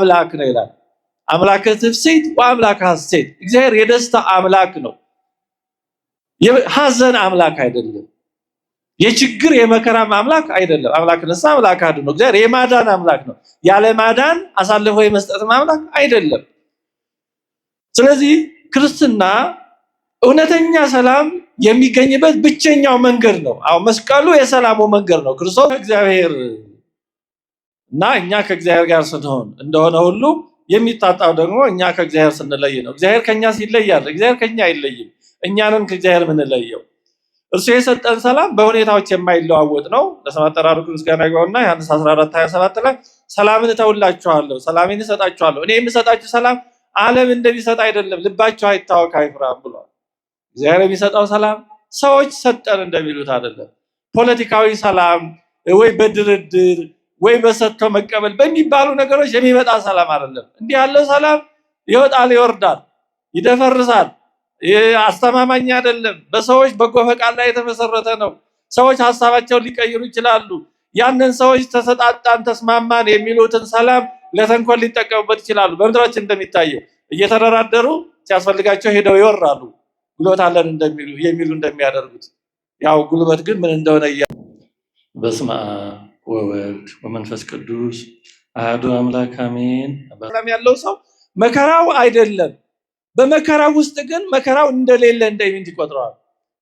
አምላክ ነው ይላል። አምላከ ትፍስሕት ወአምላከ ሐሴት። እግዚአብሔር የደስታ አምላክ ነው፣ የሐዘን አምላክ አይደለም። የችግር የመከራ አምላክ አይደለም። አምላክ ነሳ አምላክ አድኖ እግዚአብሔር የማዳን አምላክ ነው። ያለ ማዳን አሳልፎ የመስጠት አምላክ አይደለም። ስለዚህ ክርስትና እውነተኛ ሰላም የሚገኝበት ብቸኛው መንገድ ነው። አሁን መስቀሉ የሰላሙ መንገድ ነው። ክርስቶስ እግዚአብሔር እና እኛ ከእግዚአብሔር ጋር ስንሆን እንደሆነ ሁሉ የሚታጣው ደግሞ እኛ ከእግዚአብሔር ስንለይ ነው። እግዚአብሔር ከኛ ሲለያል፣ እግዚአብሔር ከኛ አይለይም። እኛንም ከእግዚአብሔር ምንለየው እርሱ የሰጠን ሰላም በሁኔታዎች የማይለዋወጥ ነው። ለስም አጠራሩ ምስጋና ይግባውና ዮሐንስ 14:27 ላይ ሰላምን እተውላችኋለሁ፣ ሰላሜን እሰጣችኋለሁ፣ እኔ የምሰጣችሁ ሰላም ዓለም እንደሚሰጥ አይደለም፣ ልባችሁ አይታወክ አይፍራም ብሏል። እግዚአብሔር የሚሰጠው ሰላም ሰዎች ሰጠን እንደሚሉት አይደለም። ፖለቲካዊ ሰላም ወይ በድርድር ወይ በሰጥቶ መቀበል በሚባሉ ነገሮች የሚመጣ ሰላም አይደለም። እንዲህ ያለው ሰላም ይወጣል፣ ይወርዳል፣ ይደፈርሳል፣ አስተማማኝ አይደለም። በሰዎች በጎ ፈቃድ ላይ የተመሰረተ ነው። ሰዎች ሐሳባቸውን ሊቀይሩ ይችላሉ። ያንን ሰዎች ተሰጣጣን፣ ተስማማን የሚሉትን ሰላም ለተንኮል ሊጠቀሙበት ይችላሉ። በምድራችን እንደሚታየው እየተደራደሩ ሲያስፈልጋቸው ሄደው ይወራሉ። ጉልበት አለን የሚሉ እንደሚያደርጉት ያው ጉልበት ግን ምን እንደሆነ በስመ አብ ወወልድ ወመንፈስ ቅዱስ አሐዱ አምላክ አሜን። ሰላም ያለው ሰው መከራው አይደለም፣ በመከራው ውስጥ ግን መከራው እንደሌለ እንደሚንት ይቆጥረዋል።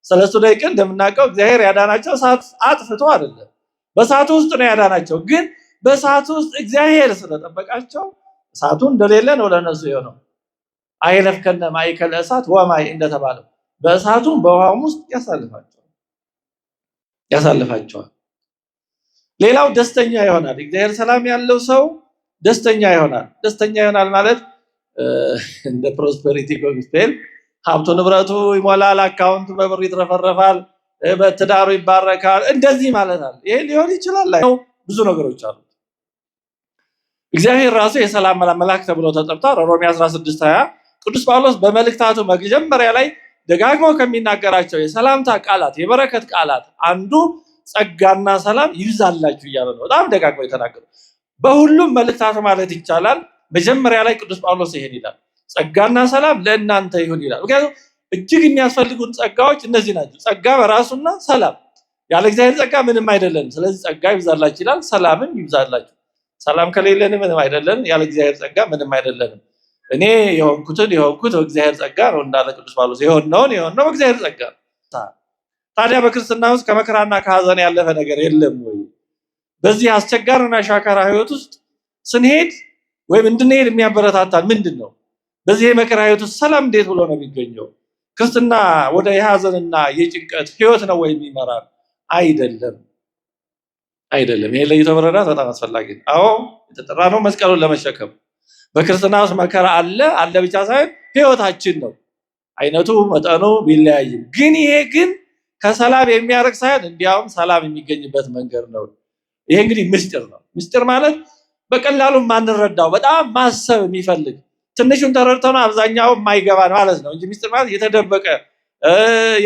ሰለስቱ ደቂቅ እንደምናውቀው እግዚአብሔር ያዳናቸው እሳት አጥፍቶ አይደለም፣ በእሳቱ ውስጥ ነው ያዳናቸው። ግን በእሳቱ ውስጥ እግዚአብሔር ስለጠበቃቸው እሳቱ እንደሌለ ነው ለነሱ የሆነው። አይለፍከነ ማእከለ እሳት ወማይ እንደተባለው በእሳቱም በውሃውም ውስጥ ያሳልፋቸዋል። ሌላው ደስተኛ ይሆናል። እግዚአብሔር ሰላም ያለው ሰው ደስተኛ ይሆናል። ደስተኛ ይሆናል ማለት እንደ ፕሮስፐሪቲ ጎስፔል ሀብቱ ንብረቱ ይሞላል፣ አካውንቱ በብር ይትረፈረፋል፣ በትዳሩ ይባረካል፣ እንደዚህ ማለት አለ። ይሄ ሊሆን ይችላል። ብዙ ነገሮች አሉ። እግዚአብሔር ራሱ የሰላም መልአክ ተብሎ ተጠርቷል። ሮሜ 16:20 ቅዱስ ጳውሎስ በመልእክታቱ መጀመሪያ ላይ ደጋግሞ ከሚናገራቸው የሰላምታ ቃላት የበረከት ቃላት አንዱ ጸጋና ሰላም ይብዛላችሁ እያለ ነው በጣም ደጋግሞ የተናገረው። በሁሉም መልእክታቱ ማለት ይቻላል መጀመሪያ ላይ ቅዱስ ጳውሎስ ይሄን ይላል፣ ጸጋና ሰላም ለእናንተ ይሁን ይላል። ምክንያቱም እጅግ የሚያስፈልጉን ጸጋዎች እነዚህ ናቸው፣ ጸጋ በራሱና ሰላም። ያለ እግዚአብሔር ጸጋ ምንም አይደለንም። ስለዚህ ጸጋ ይብዛላችሁ ይላል፣ ሰላምም ይብዛላችሁ። ሰላም ከሌለን ምንም አይደለን፣ ያለ እግዚአብሔር ጸጋ ምንም አይደለንም። እኔ የሆንኩት በእግዚአብሔር ጸጋ ነው እንዳለ ቅዱስ ጳውሎስ፣ የሆነው በእግዚአብሔር ጸጋ ነው። ታዲያ በክርስትና ውስጥ ከመከራና ከሐዘን ያለፈ ነገር የለም ወይ? በዚህ አስቸጋሪና ሻካራ ህይወት ውስጥ ስንሄድ ወይም እንድንሄድ የሚያበረታታን ምንድን ነው? በዚህ የመከራ ህይወት ውስጥ ሰላም እንዴት ብሎ ነው የሚገኘው? ክርስትና ወደ የሐዘንና የጭንቀት ህይወት ነው ወይ የሚመራን? አይደለም። ይሄ ለይቶ መረዳት በጣም አስፈላጊ ነው። አዎ የተጠራነው መስቀሉን ለመሸከም። በክርስትና ውስጥ መከራ አለ ብቻ ሳይሆን ህይወታችን ነው። አይነቱ መጠኑ ቢለያይም ግን ይሄ ግን ከሰላም የሚያርቅ ሳይሆን እንዲያውም ሰላም የሚገኝበት መንገድ ነው። ይሄ እንግዲህ ምስጢር ነው። ምስጢር ማለት በቀላሉ ማንረዳው በጣም ማሰብ የሚፈልግ ትንሹን ተረድተው ነው አብዛኛው የማይገባን ማለት ነው እንጂ ምስጢር ማለት የተደበቀ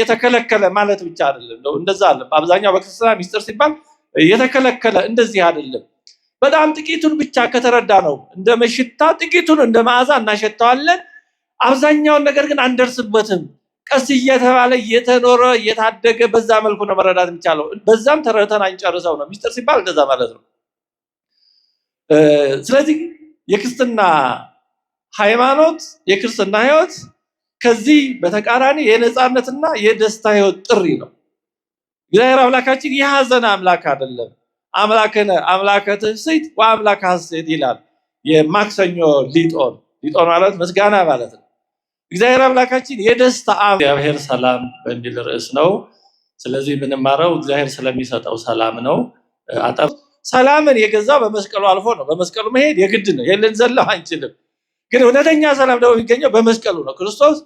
የተከለከለ ማለት ብቻ አይደለም። እንደዛ አለ አብዛኛው በክርስትና ምስጢር ሲባል የተከለከለ እንደዚህ አይደለም። በጣም ጥቂቱን ብቻ ከተረዳ ነው እንደ መሽታ ጥቂቱን እንደ መዓዛ እናሸተዋለን። አብዛኛውን ነገር ግን አንደርስበትም። ቀስ እየተባለ እየተኖረ እየታደገ በዛ መልኩ ነው መረዳት የሚቻለው። በዛም ተረድተን አንጨርሰው ነው። ምስጢር ሲባል እንደዛ ማለት ነው። ስለዚህ የክርስትና ሃይማኖት የክርስትና ህይወት ከዚህ በተቃራኒ የነፃነትና የደስታ ህይወት ጥሪ ነው። እግዚአብሔር አምላካችን የሐዘን አምላክ አይደለም። አምላከ ትፍስሕት ወአምላከ ሐሴት ይላል የማክሰኞ ሊጦን ማለት ምስጋና ማለት ነው። እግዚአብሔር አምላካችን የደስታ እግዚአብሔር ሰላም በሚል ርዕስ ነው። ስለዚህ የምንማረው እግዚአብሔር ስለሚሰጠው ሰላም ነው። ሰላምን የገዛው በመስቀሉ አልፎ ነው። በመስቀሉ መሄድ የግድ ነው። ይሄን ዘለው አንችልም። ግን እውነተኛ ሰላም ደግሞ የሚገኘው በመስቀሉ ነው። ክርስቶስ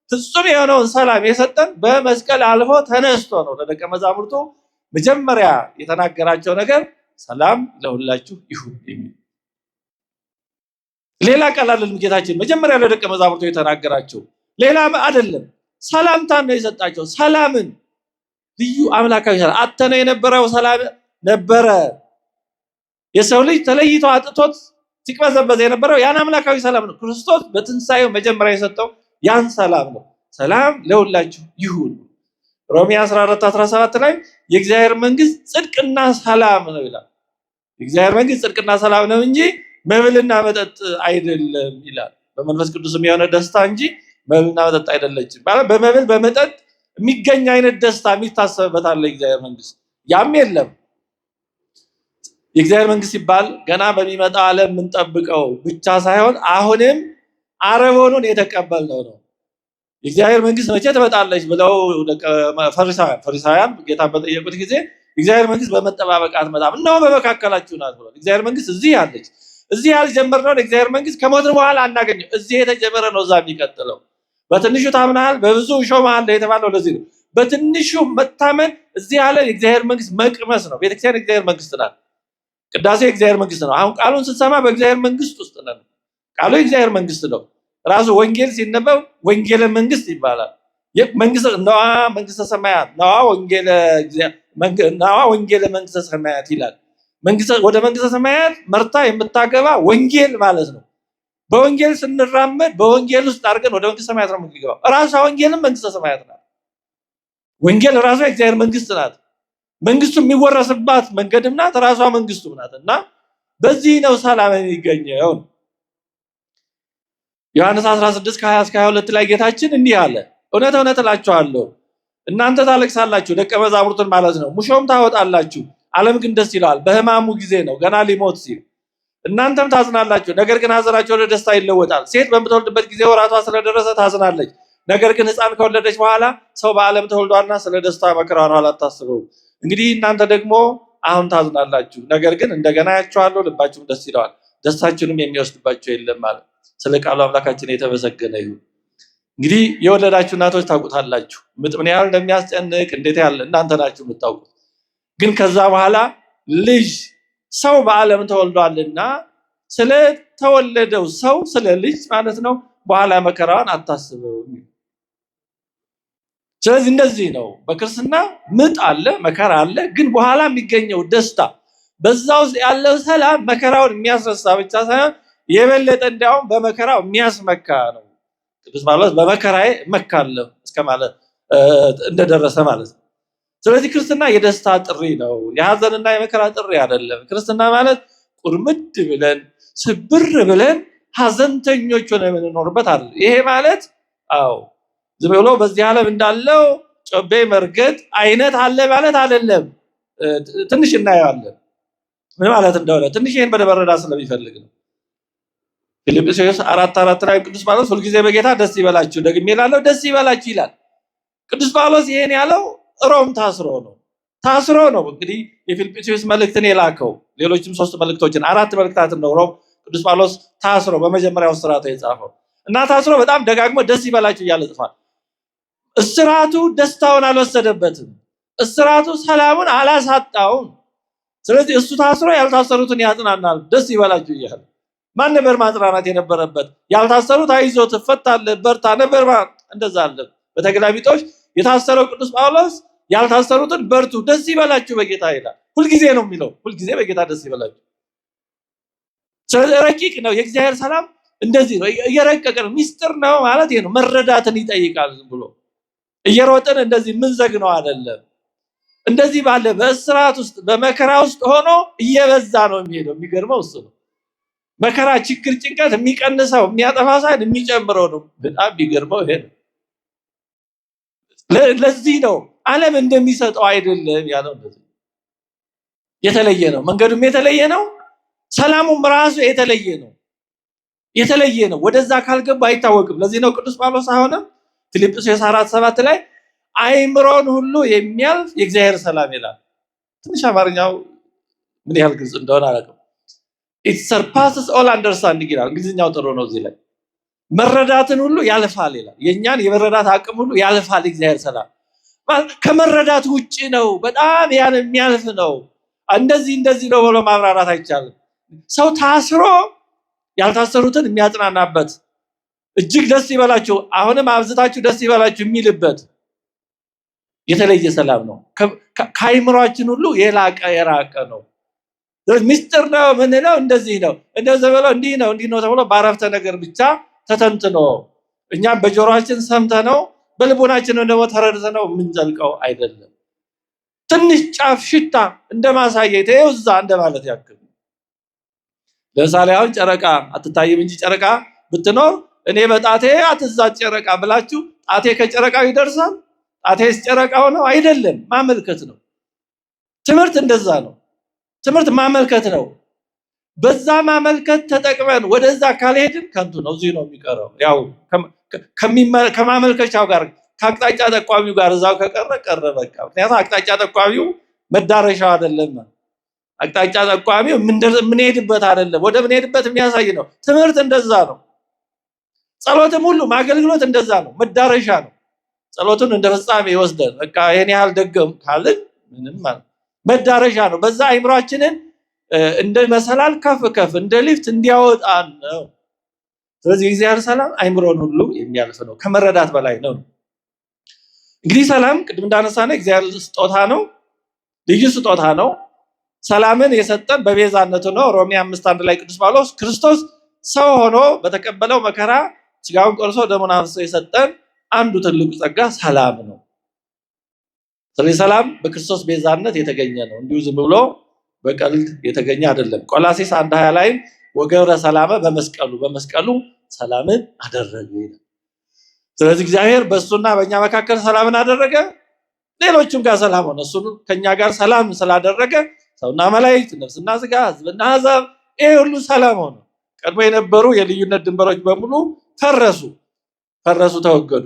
ፍጹም የሆነውን ሰላም የሰጠን በመስቀል አልፎ ተነስቶ ነው። ለደቀ መዛሙርቱ መጀመሪያ የተናገራቸው ነገር ሰላም ለሁላችሁ ይሁን የሚል ሌላ ቃል አይደለም። ጌታችን መጀመሪያ ለደቀ መዛሙርቱ የተናገራቸው ሌላ አይደለም፣ ሰላምታን ነው የሰጣቸው። ሰላምን ልዩ አምላካዊ ሰላም አተነ የነበረው ሰላም ነበረ። የሰው ልጅ ተለይቶ አጥቶት ሲቅበዘበዝ የነበረው ያን አምላካዊ ሰላም ነው። ክርስቶስ በትንሳኤው መጀመሪያ የሰጠው ያን ሰላም ነው። ሰላም ለሁላችሁ ይሁን። ሮሜ 14:17 ላይ የእግዚአብሔር መንግስት ጽድቅና ሰላም ነው ይላል። የእግዚአብሔር መንግስት ጽድቅና ሰላም ነው እንጂ መብልና መጠጥ አይደለም ይላል። በመንፈስ ቅዱስም የሆነ ደስታ እንጂ መብልና መጠጥ አይደለችም። ማለት በመብል በመጠጥ የሚገኝ አይነት ደስታ የሚታሰብበት አለ የእግዚአብሔር መንግስት። ያም የለም። የእግዚአብሔር መንግስት ሲባል ገና በሚመጣው ዓለም የምንጠብቀው ብቻ ሳይሆን አሁንም አረቦኑን የተቀበልነው ነው። የእግዚአብሔር መንግስት መቼ ትመጣለች ብለው ፈሪሳውያን ጌታን በጠየቁት ጊዜ የእግዚአብሔር መንግስት በመጠባበቅ አትመጣም፣ እነሆ በመካከላችሁ ናት ብሏል። የእግዚአብሔር መንግስት እዚህ አለች። እዚህ ያልጀመርነውን የእግዚአብሔር መንግስት ከሞትን በኋላ አናገኘው። እዚህ የተጀመረ ነው እዛ የሚቀጥለው። በትንሹ ታምናል በብዙ እሾምሃለሁ የተባለው ለዚህ ነው። በትንሹ መታመን እዚህ ያለ የእግዚአብሔር መንግስት መቅመስ ነው። ቤተክርስቲያን የእግዚአብሔር መንግስት ናት። ቅዳሴ የእግዚአብሔር መንግስት ነው። አሁን ቃሉን ስንሰማ በእግዚአብሔር መንግስት ውስጥ ነን። ቃሉ የእግዚአብሔር መንግስት ነው። ራሱ ወንጌል ሲነበብ ወንጌለ መንግስት ይባላል። መንግስት ነዋ፣ መንግስተ ሰማያት ነዋ፣ ወንጌለ መንግስተ ሰማያት ይላል። ወደ መንግስተ ሰማያት መርታ የምታገባ ወንጌል ማለት ነው። በወንጌል ስንራመድ በወንጌል ውስጥ አድርገን ወደ መንግስተ ሰማያት ነው የምንገባው። ራሷ ወንጌልም መንግስተ ሰማያት ናት። ወንጌል ራሷ የእግዚአብሔር መንግስት ናት። መንግስቱ የሚወረስባት መንገድም ናት፣ ራሷ መንግስቱ ናት። እና በዚህ ነው ሰላም የሚገኘው። ዮሐንስ 16:20-22 ላይ ጌታችን እንዲህ አለ፣ እውነት እውነት እላችኋለሁ እናንተ ታለቅሳላችሁ፣ ደቀ መዛሙርቱን ማለት ነው፣ ሙሾም ታወጣላችሁ፣ ዓለም ግን ደስ ይለዋል። በሕማሙ ጊዜ ነው ገና ሊሞት ሲል። እናንተም ታዝናላችሁ፣ ነገር ግን ሐዘናችሁ ወደ ደስታ ይለወጣል። ሴት በምትወልድበት ጊዜ ወራቷ ስለደረሰ ታዝናለች፣ ነገር ግን ሕፃን ከወለደች በኋላ ሰው በዓለም ተወልዷልና ስለ ደስታ መከራዋን ኋላ አታስበው። እንግዲህ እናንተ ደግሞ አሁን ታዝናላችሁ፣ ነገር ግን እንደገና ያያችኋለሁ፣ ልባችሁም ደስ ይለዋል፣ ደስታችሁንም የሚወስድባችሁ የለም ማለት። ስለ ቃሉ አምላካችን የተመሰገነ ይሁን። እንግዲህ የወለዳችሁ እናቶች ታውቁታላችሁ፣ ምጥ ምን ያህል እንደሚያስጨንቅ እንዴት ያለ እናንተ ናችሁ የምታውቁት። ግን ከዛ በኋላ ልጅ ሰው በዓለም ተወልዷልና ስለተወለደው ሰው ስለ ልጅ ማለት ነው በኋላ መከራዋን አታስበው። ስለዚህ እንደዚህ ነው በክርስትና ምጥ አለ፣ መከራ አለ፣ ግን በኋላ የሚገኘው ደስታ በዛ ውስጥ ያለው ሰላም መከራውን የሚያስረሳ ብቻ ሳይሆን የበለጠ እንዲያውም በመከራው የሚያስመካ ነው። ቅዱስ ጳውሎስ በመከራዬ እመካለሁ እስከ ማለት እንደደረሰ ማለት ነው። ስለዚህ ክርስትና የደስታ ጥሪ ነው፣ የሐዘንና የመከራ ጥሪ አይደለም። ክርስትና ማለት ቁርምድ ብለን ስብር ብለን ሐዘንተኞች ሆነን የምንኖርበት አይደለም። ይሄ ማለት ዝም ብሎ በዚህ ዓለም እንዳለው ጮቤ መርገጥ አይነት አለ ማለት አይደለም። ትንሽ እናየዋለን ምን ማለት እንደሆነ። ትንሽ ይሄን በደበረዳ ስለሚፈልግ ነው። ፊልጵስዩስ 4:4 ላይ ቅዱስ ጳውሎስ ሁልጊዜ በጌታ ደስ ይበላችሁ፣ ደግሜ እላለሁ ደስ ይበላችሁ ይላል። ቅዱስ ጳውሎስ ይሄን ያለው ሮም ታስሮ ነው። እንግዲህ የፊልጵስዩስ መልእክትን የላከው ሌሎችም 3 መልእክቶችን 4 መልእክታትን ነው ሮም ቅዱስ ጳውሎስ ታስሮ በመጀመሪያው እስራቱ የጻፈው እና ታስሮ በጣም ደጋግሞ ደስ ይበላችሁ እያለ ጽፏል። እስራቱ ደስታውን አልወሰደበትም። እስራቱ ሰላሙን አላሳጣውም። ስለዚህ እሱ ታስሮ ያልታሰሩትን ያጽናናል፣ ደስ ይበላችሁ እያለ። ማን ነበር ማጽናናት የነበረበት? ያልታሰሩት አይዞ ትፈታለህ በርታ ነበር እንደዛ አለ። በተገላቢጦሽ የታሰረው ቅዱስ ጳውሎስ ያልታሰሩትን በርቱ ደስ ይበላችሁ በጌታ ይላል። ሁልጊዜ ነው የሚለው፣ ሁልጊዜ በጌታ ደስ ይበላችሁ። ስለዚህ ረቂቅ ነው የእግዚአብሔር ሰላም። እንደዚህ ነው እየረቀቀ ነው። ሚስጥር ነው ማለት ይሄ ነው። መረዳትን ይጠይቃል። ዝም ብሎ እየሮጥን እንደዚህ ምን ዘግነው አይደለም። እንደዚህ ባለ በእስራት ውስጥ በመከራ ውስጥ ሆኖ እየበዛ ነው የሚሄደው። የሚገርመው እሱ ነው። መከራ፣ ችግር፣ ጭንቀት የሚቀንሰው የሚያጠፋ ሳይሆን የሚጨምረው ነው። በጣም የሚገርመው ይሄ ነው። ለዚህ ነው ዓለም እንደሚሰጠው አይደለም ያለው። እንደዚህ የተለየ ነው። መንገዱም የተለየ ነው። ሰላሙም ራሱ የተለየ ነው። ወደዛ ካልገባ አይታወቅም። ለዚህ ነው ቅዱስ ጳውሎስ አሁንም ፊልጵስዩስ 4:7 ላይ አይምሮን ሁሉ የሚያልፍ የእግዚአብሔር ሰላም ይላል። ትንሽ አማርኛው ምን ያህል ግልጽ እንደሆነ አላውቅም። it surpasses all understanding ይላል። እንግሊዝኛው ጥሩ ነው። እዚህ ላይ መረዳትን ሁሉ ያልፋል ይላል። የኛን የመረዳት አቅም ሁሉ ያልፋል እግዚአብሔር ሰላም። ከመረዳት ውጪ ነው። በጣም ያን የሚያልፍ ነው። እንደዚህ ነው ብሎ ማብራራት አይቻልም። ሰው ታስሮ ያልታሰሩትን የሚያጽናናበት፣ እጅግ ደስ ይበላችሁ አሁንም አብዝታችሁ ደስ ይበላችሁ የሚልበት የተለየ ሰላም ነው። ከአይምሯችን ሁሉ የራቀ ነው። ምስጢር ነው ምንለው እንደዚህ ነው እንደዚህ ብለው እንዲህ ነው ተብሎ በአረፍተ ነገር ብቻ ተተንትኖ እኛም በጆሮአችን ሰምተነው በልቦናችን ደግሞ ተረድተነው የምንዘልቀው አይደለም። ትንሽ ጫፍ ሽታ እንደማሳየት ይውዛ እንደማለት ያክል። ለምሳሌ አሁን ጨረቃ አትታይም እንጂ ጨረቃ ብትኖር እኔ በጣቴ አትዛት ጨረቃ ብላችሁ ጣቴ ከጨረቃው ይደርሳል? ጣቴስ ጨረቃው ነው አይደለም፣ ማመልከት ነው። ትምህርት እንደዛ ነው። ትምህርት ማመልከት ነው። በዛ ማመልከት ተጠቅመን ወደዛ ካልሄድን ከንቱ ነው፣ እዚህ ነው የሚቀረው። ያው ከማመልከቻው ጋር ከአቅጣጫ ጠቋሚው ጋር እዛው ከቀረ በቃ። ምክንያቱም አቅጣጫ ጠቋሚው መዳረሻው አይደለም። አቅጣጫ ጠቋሚው ምንሄድበት አይደለም፣ ወደ ምንሄድበት የሚያሳይ ነው። ትምህርት እንደዛ ነው። ጸሎትም ሁሉ አገልግሎት እንደዛ ነው፣ መዳረሻ ነው። ጸሎቱን እንደ ፍጻሜ ይወስደን በቃ ይሄን ያህል ደገም ካልን ምንም ማለት መዳረሻ ነው። በዛ አይምሯችንን እንደ መሰላል ከፍ እንደ ሊፍት እንዲያወጣን ነው። ስለዚህ እግዚአብሔር ሰላም አይምሮን ሁሉ የሚያልፍ ነው፣ ከመረዳት በላይ ነው። እንግዲህ ሰላም ቅድም እንዳነሳነው እግዚአብሔር ስጦታ ነው፣ ልዩ ስጦታ ነው። ሰላምን የሰጠን በቤዛነቱ ነው። ሮሜ 5:1 ላይ ቅዱስ ጳውሎስ ክርስቶስ ሰው ሆኖ በተቀበለው መከራ ስጋውን ቆርሶ ደሙን አፍስሶ የሰጠን አንዱ ትልቁ ጸጋ ሰላም ነው። ስለዚህ ሰላም በክርስቶስ ቤዛነት የተገኘ ነው፣ እንዲሁ ዝም ብሎ በቀልድ የተገኘ አይደለም። ቆላስይስ 1:20 ላይ ወገብረ ሰላመ በመስቀሉ ሰላምን አደረገ ይላል። ስለዚህ እግዚአብሔር በእሱና በእኛ መካከል ሰላምን አደረገ፣ ሌሎችም ጋር ሰላም ሆነ። እሱ ከኛ ጋር ሰላም ስላደረገ ሰውና መላእክት፣ ነፍስና ስጋ፣ ሕዝብና አሕዛብ ይሄ ሁሉ ሰላም ሆነ። ቀድሞ የነበሩ የልዩነት ድንበሮች በሙሉ ፈረሱ፣ ተወገዱ።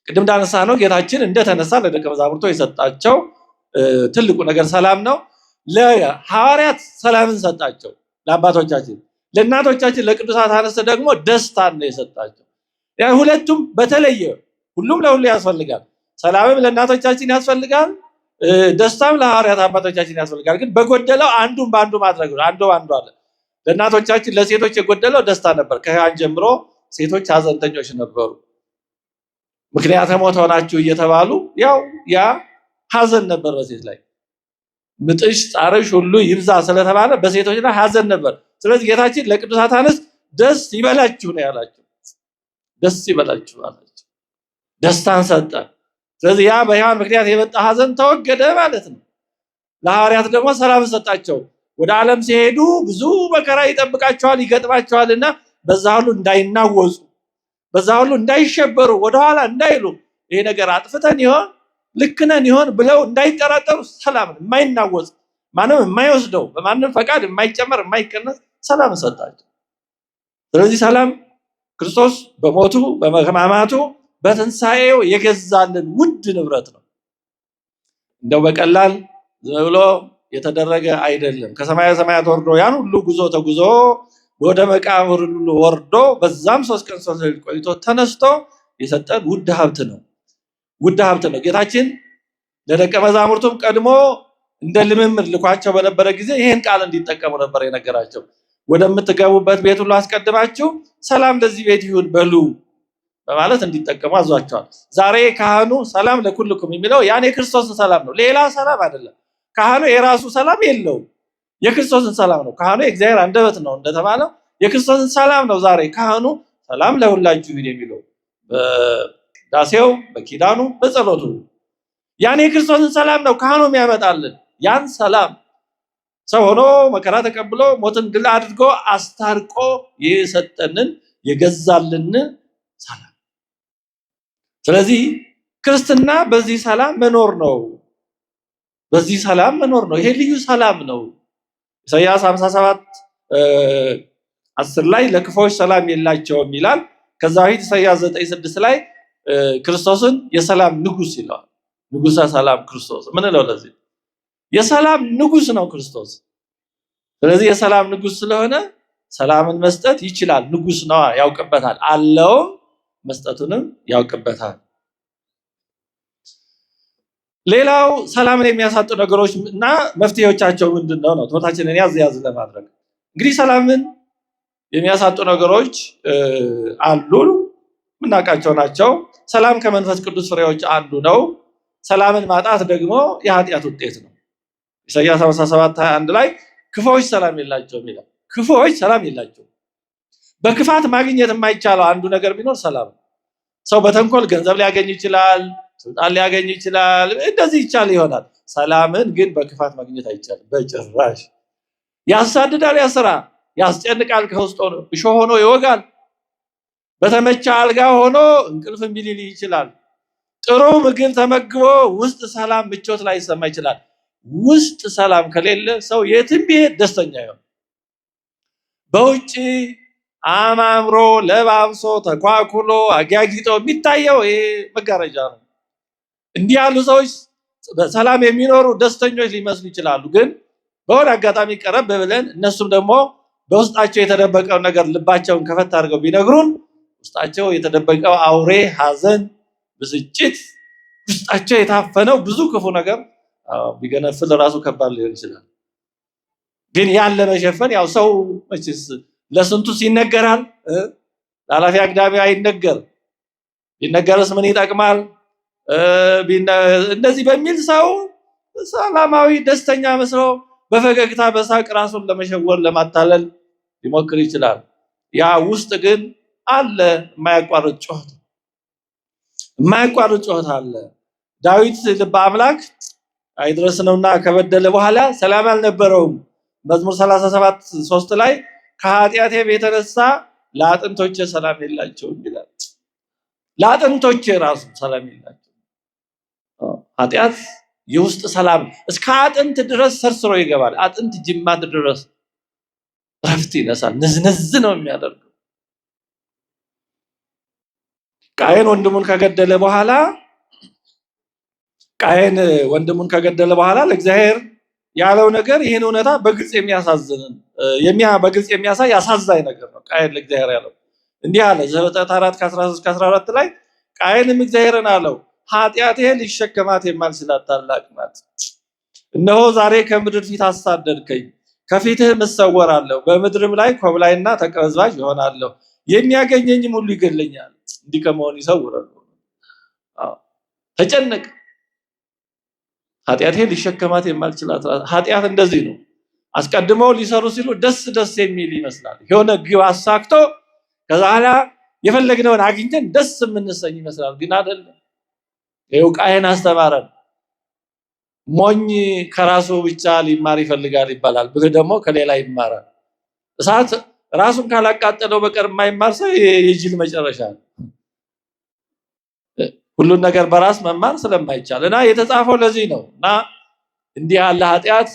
ቅድም እንዳነሳ ነው ጌታችን እንደተነሳ ለደቀ መዛሙርቱ የሰጣቸው ትልቁ ነገር ሰላም ነው። ለሐዋርያት ሰላምን ሰጣቸው፣ ለአባቶቻችን፣ ለእናቶቻችን ለቅዱሳት አንስት ደግሞ ደስታን ነው የሰጣቸው። ያ ሁለቱም በተለየ ሁሉም ለሁሉ ያስፈልጋል። ሰላምም ለእናቶቻችን ያስፈልጋል፣ ደስታም ለሐዋርያት አባቶቻችን ያስፈልጋል። ግን በጎደለው አንዱን በአንዱ ማድረግ ነው። አንዱ አለ። ለእናቶቻችን ለሴቶች የጎደለው ደስታ ነበር። ከሕያዋን ጀምሮ ሴቶች ሐዘንተኞች ነበሩ። ምክንያተ ሞት ሆናችሁ እየተባሉ ያው ያ ሐዘን ነበር በሴት ላይ። ምጥሽ ጻርሽ ሁሉ ይብዛ ስለተባለ በሴቶች ላይ ሐዘን ነበር። ስለዚህ ጌታችን ለቅዱሳት አንስት ደስ ይበላችሁ ነው ያላቸው። ደስ ይበላችሁ አላቸው። ደስታን ሰጠ። ስለዚህ ያ በሕያዋን ምክንያት የመጣ ሐዘን ተወገደ ማለት ነው። ለሐዋርያት ደግሞ ሰላም ሰጣቸው። ወደ ዓለም ሲሄዱ ብዙ መከራ ይጠብቃቸዋል ይገጥማቸዋልና በዛ ሁሉ እንዳይናወጹ፣ በዛ ሁሉ እንዳይሸበሩ፣ ወደኋላ እንዳይሉ፣ ይሄ ነገር አጥፍተን ይሆን ልክነን ይሆን ብለው እንዳይጠራጠሩ ሰላም የማይናወጽ ማንም የማይወስደው በማንም ፈቃድ የማይጨመር የማይቀነስ ሰላም ሰጣቸው። ስለዚህ ሰላም ክርስቶስ በሞቱ በሕማማቱ በትንሣኤው የገዛልን ውድ ንብረት ነው። እንደው በቀላል ዝም ብሎ የተደረገ አይደለም። ከሰማየ ሰማያት ወርዶ ያን ሁሉ ጉዞ ተጉዞ ወደ መቃብር ሁሉ ወርዶ በዛም 3 ቀን 3 ሌሊት ቆይቶ ተነስቶ የሰጠን ውድ ሀብት ነው። ውድ ሀብት ነው። ጌታችን ለደቀ መዛሙርቱም ቀድሞ እንደ ልምምድ ልኳቸው በነበረ ጊዜ ይሄን ቃል እንዲጠቀሙ ነበር የነገራቸው። ወደምትገቡበት ቤት ሁሉ አስቀድማችሁ ሰላም ለዚህ ቤት ይሁን በሉ በማለት እንዲጠቀሙ አዟቸዋል። ዛሬ ካህኑ ሰላም ለኩልኩም የሚለው ያን የክርስቶስን ሰላም ነው፣ ሌላ ሰላም አይደለም። ካህኑ የራሱ ሰላም የለውም፣ የክርስቶስን ሰላም ነው። ካህኑ የእግዚአብሔር አንደበት ነው እንደተባለው የክርስቶስን ሰላም ነው ዛሬ ካህኑ ሰላም ለሁላችሁ ይሁን የሚለው በዳሴው፣ በኪዳኑ፣ በጸሎቱ ያን የክርስቶስን ሰላም ነው ካህኑ የሚያመጣልን። ያን ሰላም ሰው ሆኖ መከራ ተቀብሎ ሞትን ድል አድርጎ አስታርቆ የሰጠንን የገዛልን ሰላም። ስለዚህ ክርስትና በዚህ ሰላም መኖር ነው። በዚህ ሰላም መኖር ነው። ይሄ ልዩ ሰላም ነው። ኢሳይያስ 57:10 ላይ ለክፎች ሰላም የላቸውም ይላል። ከዛ በፊት ኢሳይያስ 9:6 ላይ ክርስቶስን የሰላም ንጉስ ይለዋል። ንጉሰ ሰላም ክርስቶስ ምን ነው? ለዚህ የሰላም ንጉስ ነው ክርስቶስ። ስለዚህ የሰላም ንጉስ ስለሆነ ሰላምን መስጠት ይችላል። ንጉስ ነው፣ ያውቅበታል። አለውም መስጠቱንም ያውቅበታል። ሌላው ሰላምን የሚያሳጡ ነገሮች እና መፍትሄዎቻቸው ምንድነው ነው ትምህርታችንን ያዝ ለማድረግ። እንግዲህ ሰላምን የሚያሳጡ ነገሮች አሉ፣ ምናቃቸው ናቸው። ሰላም ከመንፈስ ቅዱስ ፍሬዎች አንዱ ነው። ሰላምን ማጣት ደግሞ የኃጢአት ውጤት ነው። ኢሳይያስ 57:21 ላይ ክፉዎች ሰላም የላቸውም ይላል። ክፉዎች ሰላም የላቸውም። በክፋት ማግኘት የማይቻለው አንዱ ነገር ቢኖር ሰላም ነው። ሰው በተንኮል ገንዘብ ሊያገኝ ይችላል፣ ስልጣን ሊያገኝ ይችላል፣ እንደዚህ ይቻል ይሆናል። ሰላምን ግን በክፋት ማግኘት አይቻልም በጭራሽ። ያሳድዳል፣ ያስራ፣ ያስጨንቃል፣ ከውስጥ ሆኖ እሾህ ሆኖ ይወጋል። በተመቻ አልጋ ሆኖ እንቅልፍ እምቢ ሊል ይችላል። ጥሩ ምግብ ተመግቦ ውስጥ ሰላም ምቾት ላይ ይሰማ ይችላል። ውስጥ ሰላም ከሌለ ሰው የትም ቢሄድ ደስተኛ ይሆን። በውጪ አማምሮ ለባብሶ ተኳኩሎ አጋጊጦ የሚታየው ይሄ መጋረጃ ነው። እንዲህ ያሉ ሰዎች በሰላም የሚኖሩ ደስተኞች ሊመስሉ ይችላሉ። ግን በሆነ አጋጣሚ ቀረብ ብለን እነሱም ደግሞ በውስጣቸው የተደበቀው ነገር ልባቸውን ከፈት አድርገው ቢነግሩን ውስጣቸው የተደበቀው አውሬ ሐዘን፣ ብስጭት፣ ውስጣቸው የታፈነው ብዙ ክፉ ነገር ቢገነፍል ራሱ ከባድ ሊሆን ይችላል። ግን ያን ለመሸፈን ያው ሰው መቼስ ለስንቱ ይነገራል፣ ለኃላፊ አግዳሚ አይነገር። ቢነገርስ ምን ይጠቅማል? እንደዚህ በሚል ሰው ሰላማዊ ደስተኛ መስሎ በፈገግታ በሳቅ ራሱን ለመሸወር ለማታለል ሊሞክር ይችላል። ያ ውስጥ ግን አለ የማያቋርጥ ጩኸት አለ። ዳዊት ልበ አምላክ አይድረስ ነውና ከበደለ በኋላ ሰላም አልነበረውም። መዝሙር 37:3 ላይ ከኃጢአቴ የተነሳ ለአጥንቶቼ ሰላም የላቸውም ይላል። ለአጥንቶቼ ራሱ ሰላም የላቸው። ኃጢአት የውስጥ ሰላም እስከ አጥንት ድረስ ሰርስሮ ይገባል። አጥንት ጅማት ድረስ ረፍት ይነሳል። ንዝንዝ ነው የሚያደርገው። ቃየን ወንድሙን ከገደለ በኋላ ለእግዚአብሔር ያለው ነገር ይሄን እውነታ በግልጽ የሚያሳይ አሳዛኝ ነገር ነው። ቃየን ለእግዚአብሔር ያለው እንዲህ አለ። ዘፍጥረት 4:13-14 ላይ ቃየንም እግዚአብሔርን አለው ኃጢአቴ ሊሸከማት የማልችላት ታላቅ ናት። እነሆ ዛሬ ከምድር ፊት አሳደድከኝ፣ ከፊትህ እሰወራለሁ፣ በምድርም ላይ ኮብላይና ተቀበዝባዥ ይሆናለሁ፣ የሚያገኘኝም ሁሉ ይገለኛል። እንዲህ ከመሆን ይሰውራል። ተጨነቅ። ኃጢአቴ ሊሸከማት የማልችላት ኃጢአት እንደዚህ ነው። አስቀድመው ሊሰሩ ሲሉ ደስ የሚል ይመስላል። የሆነ ግብ አሳክቶ ከዛ በኋላ የፈለግነውን አግኝተን ደስ የምንሰኝ ይመስላል። ግን አይደለም። ይኸው ቃየን አስተማረን። ሞኝ ከራሱ ብቻ ሊማር ይፈልጋል ይባላል። ብልህ ደግሞ ከሌላ ይማራል። እሳት ራሱን ካላቃጠለው በቀር የማይማር ሰው የጅል መጨረሻ ነው። ሁሉን ነገር በራስ መማር ስለማይቻል እና የተጻፈው ለዚህ ነው። እና እንዲህ ያለ ኃጢአት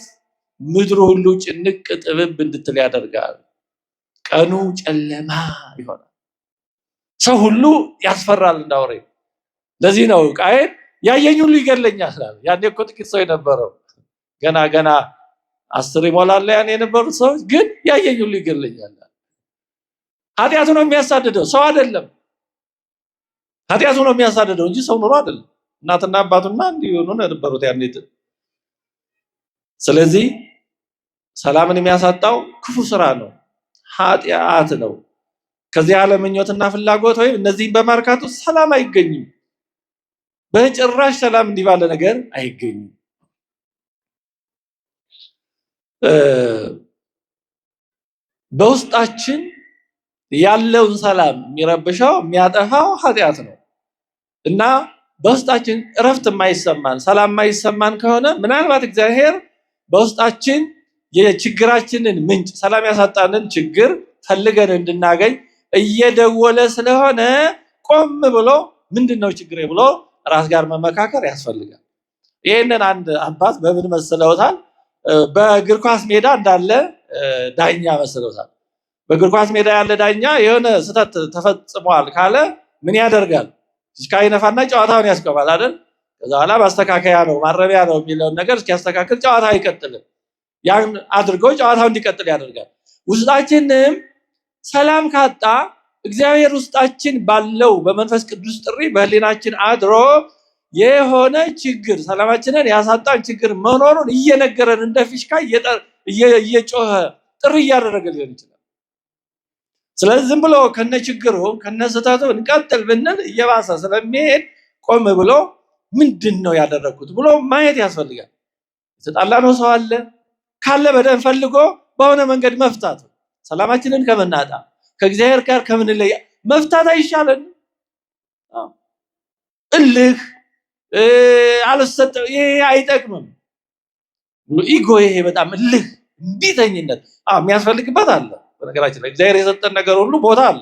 ምድሩ ሁሉ ጭንቅ ጥብብ እንድትል ያደርጋል። ቀኑ ጨለማ ይሆናል። ሰው ሁሉ ያስፈራል እንዳውሬ። ለዚህ ነው ቃየን ያየኝ ሁሉ ይገለኛል ስላለ። ያኔ እኮ ጥቂት ሰው የነበረው ገና 10 ይሞላል ያኔ የነበሩት ሰዎች ግን ያየኝ ሁሉ ይገለኛል። ኃጢአቱ ነው የሚያሳድደው፣ ሰው አይደለም። ኃጢአቱ ነው የሚያሳድደው እንጂ ሰው ኑሮ አይደለም። እናትና አባቱና እንዲሆኑ የነበሩት ያኔ። ስለዚህ ሰላምን የሚያሳጣው ክፉ ስራ ነው፣ ኃጢአት ነው። ከዚህ ዓለም ምኞትና ፍላጎት ወይም እነዚህን በማርካቱ ሰላም አይገኝም። በጭራሽ ሰላም እንዲህ ባለ ነገር አይገኝም። በውስጣችን ያለውን ሰላም የሚረብሸው የሚያጠፋው ኃጢአት ነው እና በውስጣችን እረፍት የማይሰማን ሰላም የማይሰማን ከሆነ ምናልባት እግዚአብሔር በውስጣችን የችግራችንን ምንጭ ሰላም ያሳጣንን ችግር ፈልገን እንድናገኝ እየደወለ ስለሆነ ቆም ብሎ ምንድነው ችግሬ ብሎ ራስ ጋር መመካከር ያስፈልጋል። ይሄንን አንድ አባት በምን መስለውታል? በእግር ኳስ ሜዳ እንዳለ ዳኛ መስለውታል። በእግር ኳስ ሜዳ ያለ ዳኛ የሆነ ስህተት ተፈጽሟል ካለ ምን ያደርጋል? እስካይነፋና ጨዋታውን ያስቆማል አይደል? ከዛ በኋላ ማስተካከያ ነው ማረሚያ ነው የሚለውን ነገር እስኪያስተካክል ጨዋታው አይቀጥልም። ያን አድርጎ ጨዋታው እንዲቀጥል ያደርጋል። ውስጣችንም ሰላም ካጣ እግዚአብሔር ውስጣችን ባለው በመንፈስ ቅዱስ ጥሪ በህሊናችን አድሮ የሆነ ችግር ሰላማችንን ያሳጣን ችግር መኖሩን እየነገረን እንደ ፊሽካ እየጮኸ ጥሪ እያደረገ ሊሆን ይችላል። ስለዚህ ዝም ብሎ ከነችግሩ ከነስተቱ እንቀጥል ብንል እየባሰ ስለሚሄድ ቆም ብሎ ምንድነው ያደረኩት ብሎ ማየት ያስፈልጋል። የተጣላነው ሰው አለ፣ ካለ በደንብ ፈልጎ በሆነ መንገድ መፍታት። ሰላማችንን ከምናጣ ከእግዚአብሔር ጋር ከምንለይ መፍታት አይሻለን? እልህ አልሰጠው ይሄ አይጠቅምም። ኢጎ ይሄ በጣም እልህ እንቢተኝነት የሚያስፈልግበት አለ። በነገራችን ላይ እግዚአብሔር የሰጠን ነገር ሁሉ ቦታ አለ።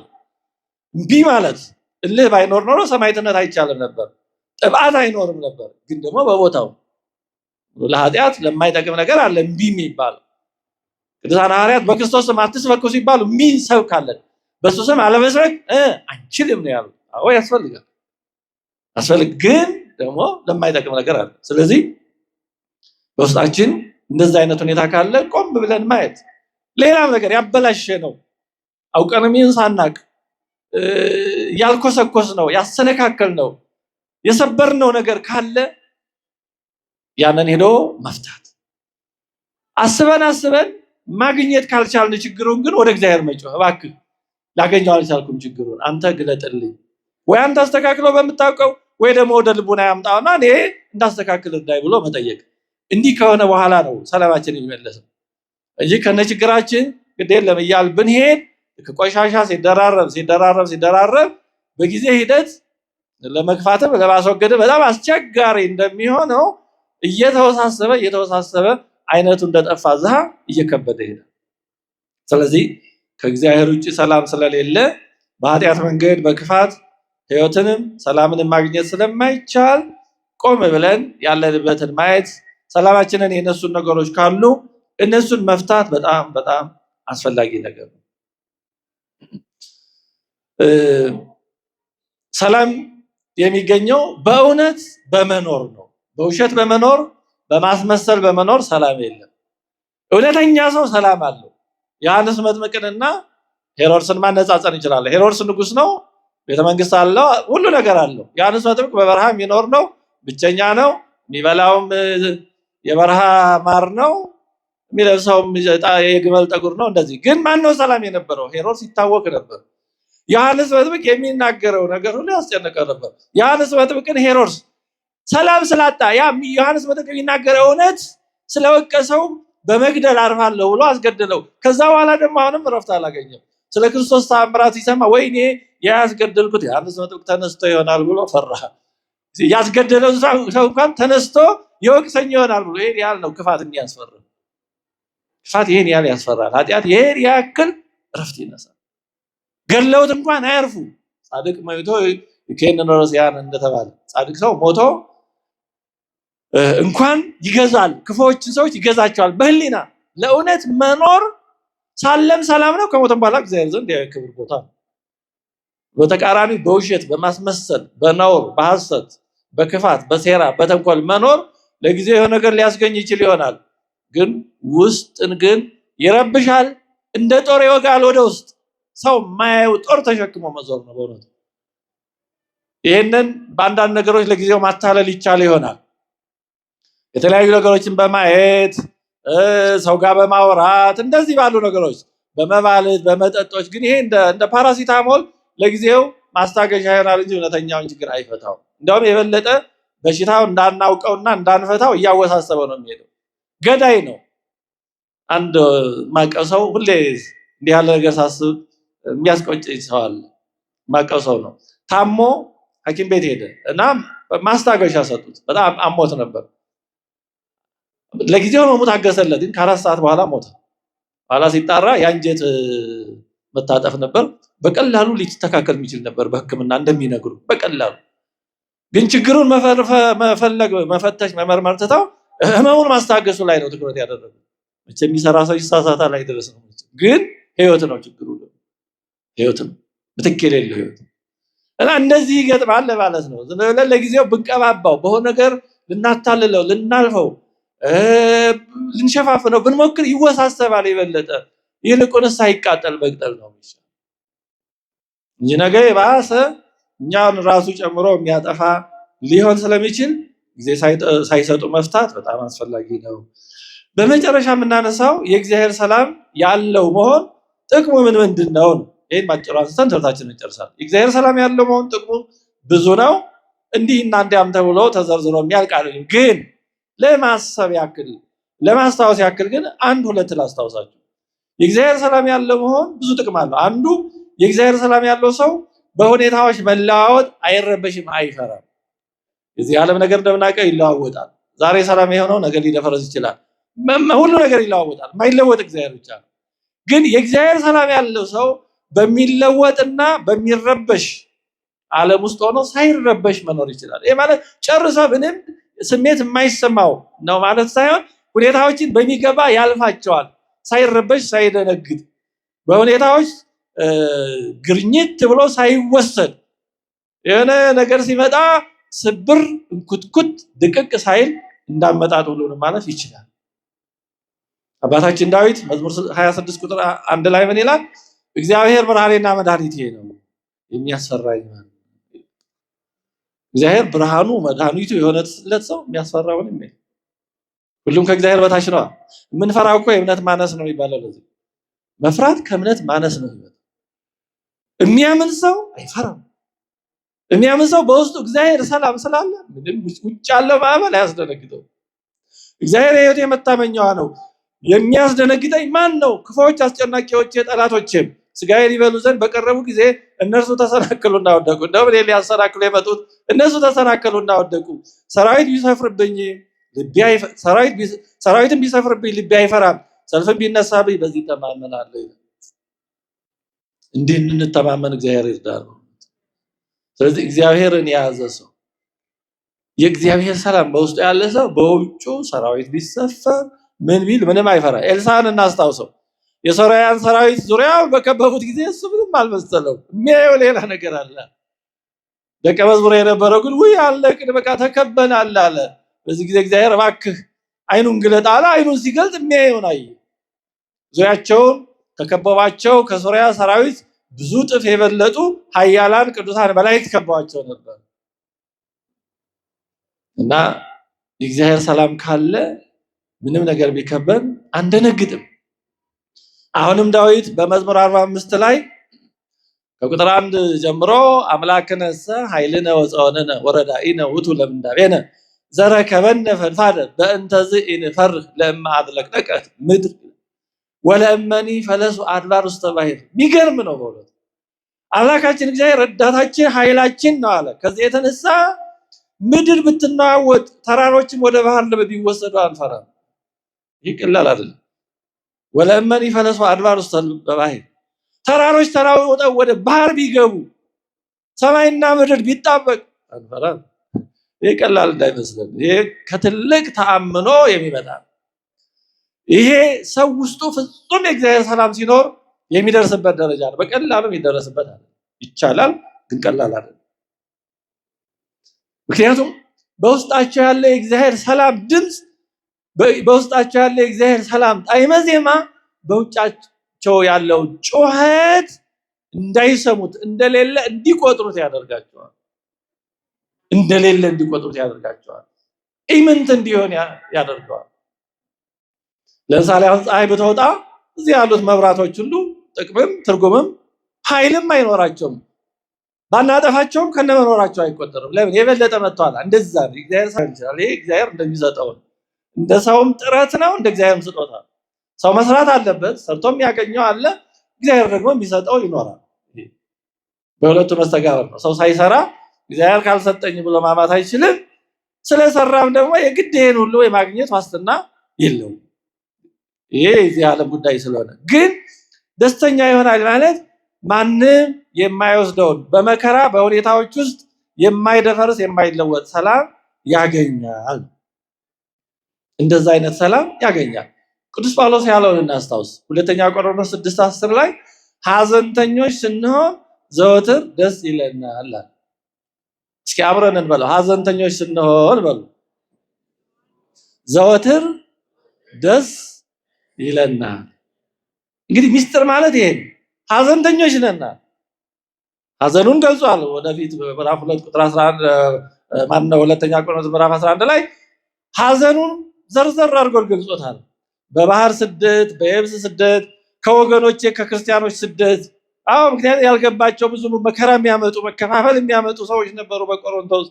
እምቢ ማለት እልህ ባይኖር ኖሮ ሰማዕትነት አይቻልም ነበር፣ ጥብዓት አይኖርም ነበር። ግን ደግሞ በቦታው ለኃጢአት ለማይጠቅም ነገር አለ እምቢ የሚባል። ቅዱሳን ሐዋርያት በክርስቶስ ስም አትስበኩ ሲባሉ ምን ሰብካለን? በሱ ስም አለመስበክ አንችልም ነው ያሉት። አዎ ያስፈልጋል፣ ግን ደግሞ ለማይጠቅም ነገር አለ። ስለዚህ በውስጣችን እንደዛ አይነት ሁኔታ ካለ ቆም ብለን ማየት። ሌላም ነገር ያበላሸ ነው አውቀንም ይህን ሳናቅ ያልኮሰኮስ ነው ያሰነካከል ነው የሰበርነው ነገር ካለ ያንን ሄዶ መፍታት። አስበን ማግኘት ካልቻልን ችግሩን ግን ወደ እግዚአብሔር መጮህ፣ እባክህ ላገኘው አልቻልኩም ችግሩን አንተ ግለጥልኝ፣ ወይ አንተ አስተካክለው በምታውቀው ወይ ደግሞ ወደ ልቡና ያምጣውና እኔ እንዳስተካክል እርዳይ ብሎ መጠየቅ። እንዲህ ከሆነ በኋላ ነው ሰላማችን የሚመለሰው እንጂ ከነችግራችን ግድ የለም እያል ብንሄድ ቆሻሻ ሲደራረብ በጊዜ ሂደት ለመግፋትም ለማስወገድም በጣም አስቸጋሪ እንደሚሆነው እየተወሳሰበ አይነቱ እንደጠፋ ዝሃ እየከበደ ይሄዳል። ስለዚህ ከእግዚአብሔር ውጭ ሰላም ስለሌለ በኃጢአት መንገድ በክፋት ሕይወትንም ሰላምንም ማግኘት ስለማይቻል ቆም ብለን ያለንበትን ማየት፣ ሰላማችንን የነሱን ነገሮች ካሉ እነሱን መፍታት በጣም በጣም አስፈላጊ ነገር ነው። ሰላም የሚገኘው በእውነት በመኖር ነው። በውሸት በመኖር በማስመሰል በመኖር ሰላም የለም። እውነተኛ ሰው ሰላም አለው። ዮሐንስ መጥምቅንና ሄሮድስን ማነጻጸር እንችላለን። ሄሮድስ ንጉስ ነው፣ ቤተመንግስት አለው፣ ሁሉ ነገር አለው። ዮሐንስ መጥምቅ በበረሃ የሚኖር ነው፣ ብቸኛ ነው፣ የሚበላውም የበረሃ ማር ነው፣ የሚለብሰውም የግመል ጠጉር ነው። እንደዚህ ግን ማነው ሰላም የነበረው? ሄሮድስ ይታወቅ ነበር። ዮሐንስ መጥምቅ የሚናገረው ነገር ሁሉ ያስጨነቀ ነበር። ዮሐንስ መጥምቅን ሄሮድስ ሰላም ስላጣ ዮሐንስ መጥምቅ የሚናገረው እውነት ስለወቀሰው በመግደል አርፋለሁ ብሎ አስገደለው። ከዛ በኋላ ደግሞ አሁንም እረፍት አላገኘም። ስለ ክርስቶስ ተአምራት ሲሰማ ወይኔ ያስገደልኩት ዮሐንስ መጥምቅ ተነስቶ ይሆናል ብሎ ፈራ። ያስገደለው ሰው እንኳን ተነስቶ ይወቅሰኝ ይሆናል ብሎ ይሄን ያህል ነው ክፋት የሚያስፈራ። ክፋት ይሄን ያህል ያስፈራል። ኃጢአት ይሄን ያክል እረፍት ይነሳል። ገለውት እንኳን አያርፉ። ጻድቅ ሞቶ ይከነኖስ ያን እንደተባለ ጻድቅ ሰው ሞቶ እንኳን ይገዛል፣ ክፉዎችን ሰዎች ይገዛቸዋል። በህሊና ለእውነት መኖር ሳለም ሰላም ነው። ከሞተም በኋላ እግዚአብሔር ዘንድ የክብር ቦታ ነው። በተቃራኒ በውሸት በማስመሰል በነውር በሐሰት በክፋት በሴራ በተንኮል መኖር ለጊዜው የሆነ ነገር ሊያስገኝ ይችል ይሆናል፣ ግን ውስጥን ግን ይረብሻል። እንደ ጦር ይወጋል ወደ ውስጥ። ሰው ማያየው ጦር ተሸክሞ መዞር ነው በእውነት። ይሄንን በአንዳንድ ነገሮች ለጊዜው ማታለል ይቻል ይሆናል። የተለያዩ ነገሮችን በማየት ሰው ጋር በማውራት እንደዚህ ባሉ ነገሮች በመባለት በመጠጦች ግን ይሄ እንደ ፓራሲታሞል ለጊዜው ማስታገሻ ይሆናል እንጂ እውነተኛውን ችግር አይፈታው። እንደውም የበለጠ በሽታው እንዳናውቀውና እንዳንፈታው እያወሳሰበው ነው የሚሄደው። ገዳይ ነው። አንድ ማቀው ሰው ሁሌ እንዲህ ያለ ነገር ሳስብ የሚያስቆጨኝ ሰው አለ። ማቀው ሰው ነው። ታሞ ሐኪም ቤት ሄደ እና ማስታገሻ ሰጡት። በጣም አሞት ነበር። ለጊዜው ነው ታገሰለት፣ ግን ከ4 ሰዓት በኋላ ሞተ። ኋላ ሲጣራ የአንጀት መታጠፍ ነበር። በቀላሉ ሊስተካከል የሚችል ነበር በሕክምና እንደሚነግሩ በቀላሉ። ግን ችግሩን መፈለግ መፈተሽ መመርመር ትተው ህመሙን ማስታገሱ ላይ ነው ትኩረት ያደረጉት። መቼም የሚሰራ ሰው ይሳሳታል ላይ ድረስ ነው። ግን ህይወት ነው ችግሩ፣ ህይወት ነው፣ ምትክ የሌለው ህይወት እና እንደዚህ ይገጥማል ማለት ነው። ለጊዜው ብንቀባባው በሆነ ነገር ልናታልለው ልናልፈው ልንሸፋፍነው ብንሞክር ይወሳሰባል የበለጠ። ይልቁንስ ሳይቃጠል መቅጠል ነው የሚሻለው እንጂ ነገ የባሰ እኛን ራሱ ጨምሮ የሚያጠፋ ሊሆን ስለሚችል ጊዜ ሳይሰጡ መፍታት በጣም አስፈላጊ ነው። በመጨረሻ የምናነሳው የእግዚአብሔር ሰላም ያለው መሆን ጥቅሙ ምንድነው ነው። ይሄን ባጭሩ አንስተን ትምህርታችንን እንጨርሳለን። የእግዚአብሔር ሰላም ያለው መሆን ጥቅሙ ብዙ ነው። እንዲህ እና እንዲያም ተብሎ ተዘርዝሮ የሚያልቅ አይደለም። ግን ለማሰብ ያክል ለማስታወስ ያክል ግን አንድ ሁለት ላስታውሳችሁ። የእግዚአብሔር ሰላም ያለው መሆን ብዙ ጥቅም አለው። አንዱ የእግዚአብሔር ሰላም ያለው ሰው በሁኔታዎች መለዋወጥ አይረበሽም፣ አይፈራም። የዚህ ዓለም ነገር እንደምናውቀው ይለዋወጣል። ዛሬ ሰላም የሆነው ነገር ሊደፈረስ ይችላል። ሁሉ ነገር ይለዋወጣል። የማይለወጥ እግዚአብሔር ብቻ ነው። ግን የእግዚአብሔር ሰላም ያለው ሰው በሚለወጥና በሚረበሽ ዓለም ውስጥ ሆኖ ሳይረበሽ መኖር ይችላል። ይሄ ማለት ጨርሶ ምንም ስሜት የማይሰማው ነው ማለት ሳይሆን ሁኔታዎችን በሚገባ ያልፋቸዋል፣ ሳይረበሽ ሳይደነግጥ፣ በሁኔታዎች ግርኝት ብሎ ሳይወሰድ፣ የሆነ ነገር ሲመጣ ስብር እንኩትኩት ድቅቅ ሳይል እንዳመጣጥ ሁሉንም ማለት ይችላል። አባታችን ዳዊት መዝሙር 26 ቁጥር 1 ላይ ምን ይላል? እግዚአብሔር ብርሃኔና መድኃኒቴ ነው የሚያስፈራኝ ማለት። እግዚአብሔር ብርሃኑ መድኃኒቱ የሆነለት ሰው የሚያስፈራው ምንም የለም። ሁሉም ከእግዚአብሔር በታች ነው። የምንፈራው እኮ የእምነት ማነስ ነው የሚባለው። ለዚህ መፍራት ከእምነት ማነስ ነው የሚባለው። የሚያምን ሰው አይፈራም። የሚያምን ሰው በውስጡ እግዚአብሔር ሰላም ስላለ ምንም ውጭ ያለው ማዕበል አያስደነግጠው። እግዚአብሔር የሕይወቴ መታመኛዋ ነው። የሚያስደነግጠኝ ማን ነው? ክፉዎች አስጨናቂዎች ጠላቶቼም ስጋዬን ይበሉ ዘንድ በቀረቡ ጊዜ እነርሱ ተሰናከሉና ወደቁ። እንደውም እኔን ሊያሰናክሉ የመጡት እነሱ ተሰናከሉና ወደቁ። ሰራዊትም ቢሰፍርብኝ ልቤ አይፈራም። ሰልፍም ቢነሳብኝ በዚህ እተማመናለሁ። እንዲህ እንድንተማመን እግዚአብሔር ይርዳል። ስለዚህ እግዚአብሔርን የያዘ ሰው፣ የእግዚአብሔር ሰላም በውስጡ ያለ ሰው በውጩ ሰራዊት ቢሰፈር ምን ቢል ምንም አይፈራ። ኤልሳዕን እናስታውሰው። የሶርያን ሰራዊት ዙሪያው በከበቡት ጊዜ እሱ ምንም አልመሰለው። የሚያየው ሌላ ነገር አለ። ደቀ መዝሙር የነበረው ግን ውይ አለቅን፣ በቃ ተከበናል አለ። በዚህ ጊዜ እግዚአብሔር እባክህ አይኑን ግለጥ አለ። አይኑን ሲገልጥ የሚያየውን አየ። ዙሪያቸውን ከከበባቸው ከሶርያ ሰራዊት ብዙ ጥፍ የበለጡ ኃያላን ቅዱሳን መላእክት ከበዋቸው ነበር እና የእግዚአብሔር ሰላም ካለ ምንም ነገር ቢከበን አንደነግጥም። አሁንም ዳዊት በመዝሙር 45 ላይ ከቁጥር 1 ጀምሮ አምላክነሰ ኃይልነ ወፀወነነ ወረዳኢነ ውእቱ ለምንዳቤነ ዘረከበነ ፈድፋደ በእንተዝ ኢንፈርህ ለእማ አድለቅለቀት ምድር ወለእመኒ ፈለሱ አድባር ውስተ ባሕር። የሚገርም ነው በእውነት አምላካችን እግዚአብሔር ረዳታችን ኃይላችን ነው አለ። ከዚህ የተነሳ ምድር ብትናወጥ ተራሮችም ወደ ባህር ቢወሰዱ አንፈራም። ይህ ቀላል አይደለም። ወለእመኒ ፈለሱ አድባር ውስተ ባሕር፣ ተራሮች ተናውጠው ወደ ባህር ቢገቡ ሰማይና ምድር ቢጣበቅ አንፈራም። ይህ ቀላል እንዳይመስለን። ይህ ከትልቅ ተአምኖ የሚመጣ ይሄ ሰው ውስጡ ፍጹም የእግዚአብሔር ሰላም ሲኖር የሚደርስበት ደረጃ ነው። በቀላሉ የሚደርስበት አይደለም። ይቻላል ግን ቀላል አይደለም። ምክንያቱም በውስጣቸው ያለ የእግዚአብሔር ሰላም ድምፅ፣ በውስጣቸው ያለ የእግዚአብሔር ሰላም ጣዕመ ዜማ በውጫቸው ያለው ጩኸት እንዳይሰሙት እንደሌለ እንዲቆጥሩት ያደርጋቸዋል። እንደሌለ እንዲቆጥሩት ያደርጋቸዋል። ኢምንት እንዲሆን ያደርገዋል። ለምሳሌ አሁን ፀሐይ ብትወጣ እዚህ ያሉት መብራቶች ሁሉ ጥቅምም ትርጉምም ኃይልም አይኖራቸውም። ባናጠፋቸውም ከነመኖራቸው አይቆጠርም። ለምን? የበለጠ መጥቷል። እንደዛ ነው እግዚአብሔር ሰላም ይችላል። ይሄ እግዚአብሔር እንደሚሰጠው እንደ ሰውም ጥረት ነው፣ እንደ እግዚአብሔርም ስጦታ። ሰው መስራት አለበት፣ ሰርቶም ያገኘው አለ። እግዚአብሔር ደግሞ የሚሰጠው ይኖራል። በሁለቱ መስተጋብር ነው። ሰው ሳይሰራ እግዚአብሔር ካልሰጠኝ ብሎ ማማት አይችልም። ስለሰራም ደግሞ የግድ ይሄን ሁሉ የማግኘት ዋስትና የለውም። ይሄ የዚህ ዓለም ጉዳይ ስለሆነ ግን ደስተኛ ይሆናል ማለት ማንም የማይወስደውን በመከራ በሁኔታዎች ውስጥ የማይደፈርስ የማይለወጥ ሰላም ያገኛል። እንደዛ አይነት ሰላም ያገኛል። ቅዱስ ጳውሎስ ያለውን እናስታውስ። ሁለተኛ ቆሮንቶስ 6:10 ላይ ሐዘንተኞች ስንሆን ዘወትር ደስ ይለናል። እስኪ አብረን እንበለው። ሐዘንተኞች ስንሆን በሉ ዘወትር ደስ ይለናል። እንግዲህ ሚስጥር ማለት ይሄ ሐዘንተኞች ነን። ሐዘኑን ገልጿል። ወደፊት ምዕራፍ 2 ቁጥር 11 ማነው ሁለተኛ ቆሮንቶስ ምዕራፍ 11 ላይ ሐዘኑን ዘርዘር አድርጎ ገልጾታል። በባህር ስደት፣ በየብስ ስደት፣ ከወገኖቼ ከክርስቲያኖች ስደት። ምክንያት ያልገባቸው ብዙ መከራ የሚያመጡ መከፋፈል የሚያመጡ ሰዎች ነበሩ በቆሮንቶስ።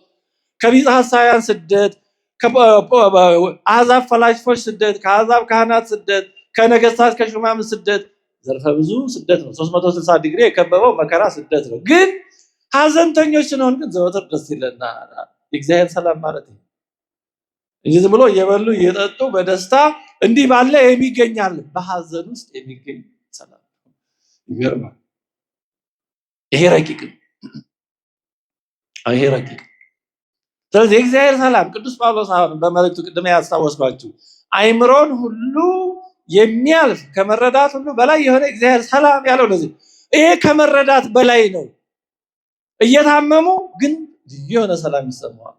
ከቢጸ ሐሳውያን ስደት፣ ከአሕዛብ ፈላስፎች ስደት፣ ከአሕዛብ ካህናት ስደት፣ ከነገስታት ከሹማምንት ስደት፣ ዘርፈ ብዙ ስደት ነው። 360 ዲግሪ የከበበው መከራ ስደት ነው። ግን ሀዘንተኞች ስንሆን ግን ዘወትር ደስ ይለናል። የእግዚአብሔር ሰላም ማለት ነው እንጂ ዝም ብሎ እየበሉ እየጠጡ በደስታ እንዲህ ባለ የሚገኛል በሀዘን ውስጥ የሚገኝ ሰላም ይገርማል። ይሄ ረቂቅ ነው። ይሄ ረቂቅ ስለዚህ የእግዚአብሔር ሰላም ቅዱስ ጳውሎስ በመልእክቱ ቅድም ያስታወስኳችሁ አይምሮን ሁሉ የሚያልፍ ከመረዳት ሁሉ በላይ የሆነ እግዚአብሔር ሰላም ያለው ለዚህ ይሄ ከመረዳት በላይ ነው። እየታመሙ ግን ልዩ የሆነ ሰላም ይሰማዋል።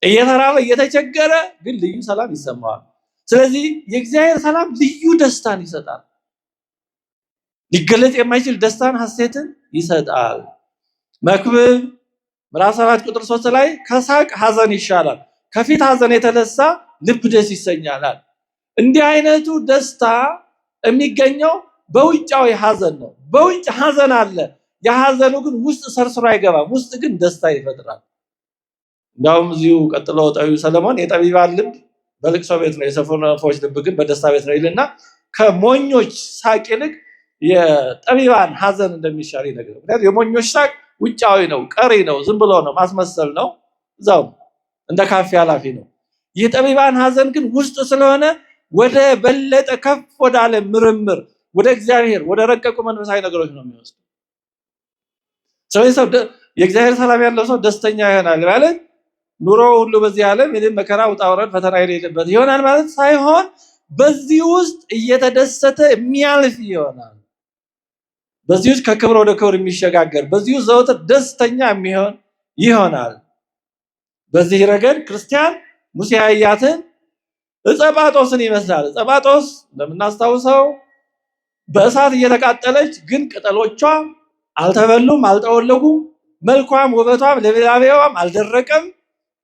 እየተራበ እየተቸገረ ግን ልዩ ሰላም ይሰማዋል። ስለዚህ የእግዚአብሔር ሰላም ልዩ ደስታን ይሰጣል። ሊገለጽ የማይችል ደስታን ሐሴትን ይሰጣል። መክብብ ምዕራፍ 7 ቁጥር 3 ላይ ከሳቅ ሐዘን ይሻላል፣ ከፊት ሐዘን የተነሳ ልብ ደስ ይሰኛል። እንዲህ አይነቱ ደስታ የሚገኘው በውጫዊ ሐዘን ነው። በውጭ ሐዘን አለ። የሐዘኑ ግን ውስጥ ሰርስሮ አይገባም። ውስጥ ግን ደስታ ይፈጥራል። እንዳውም እዚሁ ቀጥሎ ጠቢቡ ሰለሞን የጠቢባን ልብ በልቅሶ ቤት ነው፣ የሰነፎች ልብ ግን በደስታ ቤት ነው ይልና ከሞኞች ሳቅ ይልቅ የጠቢባን ሐዘን እንደሚሻል ይነግረናል። ምክንያቱም የሞኞች ሳቅ ውጫዊ ነው፣ ቀሪ ነው፣ ዝም ብሎ ነው፣ ማስመሰል ነው፣ እዛው እንደ ካፌ ኃላፊ ነው። የጠቢባን ሐዘን ግን ውስጥ ስለሆነ ወደ በለጠ ከፍ ወዳለ ምርምር ወደ እግዚአብሔር ወደ ረቀቁ መንፈሳዊ ነገሮች ነው የሚወስደው። ስለዚህ ሰው የእግዚአብሔር ሰላም ያለው ሰው ደስተኛ ይሆናል ማለት ኑሮ ሁሉ በዚህ ዓለም የደም መከራ ውጣ ውረድ ፈተና የሌለበት ይሆናል ማለት ሳይሆን በዚህ ውስጥ እየተደሰተ የሚያልፍ ይሆናል። በዚህ ውስጥ ከክብር ወደ ክብር የሚሸጋገር በዚህ ውስጥ ዘወትር ደስተኛ የሚሆን ይሆናል። በዚህ ረገድ ክርስቲያን ሙሴ ያያትን ዕፀ ጳጦስን ይመስላል። ዕፀ ጳጦስ እንደምናስታውሰው በእሳት እየተቃጠለች ግን ቅጠሎቿ አልተበሉም፣ አልጠወለጉም፣ መልኳም ውበቷም ለቤላቤዋም አልደረቀም፣